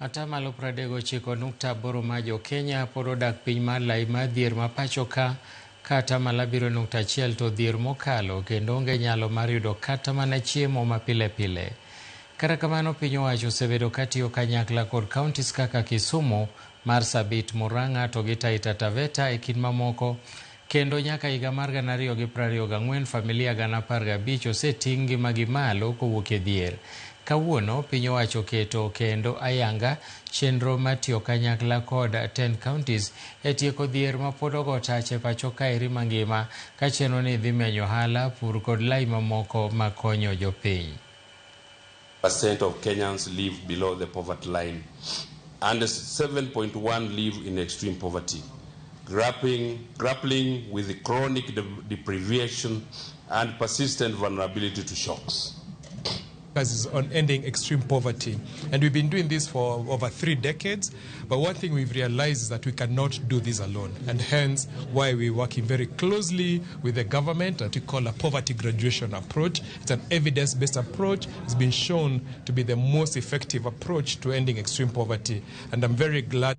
Atamalo 39.8 mar Jo-Kenya pod odak piny mar lai mar dhier ma pacho ka atamalo 7.1 to dhier mokalo kendo onge nyalo mar yudo kata mana chiemo ma pile pile. Kata kamano, piny owacho osebedo katiyo kanyakla kod kaontis kaka Kisumu, Marsabit, Murang'a to gi Taita Taveta e kind mamoko, kendo nyaka higa mar 2024 familia 15,000 oseting' ngimagi malo kowuok e dhier. Kawuono piny owacho keto kendo ayanga chenro matiyo kanyakla kod 10 kaontis e tieko dhier ma pod ogo tach e pacho kaeri mangima, ka chenro ni dhi menyo ohala, pur kod lai mamoko makonyo jopiny. % of Kenyans live below the poverty line and 7.1 live in extreme poverty, grappling with the chronic deprivation and persistent vulnerability to shocks. Is on ending extreme poverty, and we've been doing this for over 3 decades, but one thing we've realized is that we cannot do this alone, and hence why we're working very closely with the government that we call a poverty graduation approach. It's an evidence-based approach. It's been shown to be the most effective approach to ending extreme poverty, and I'm very glad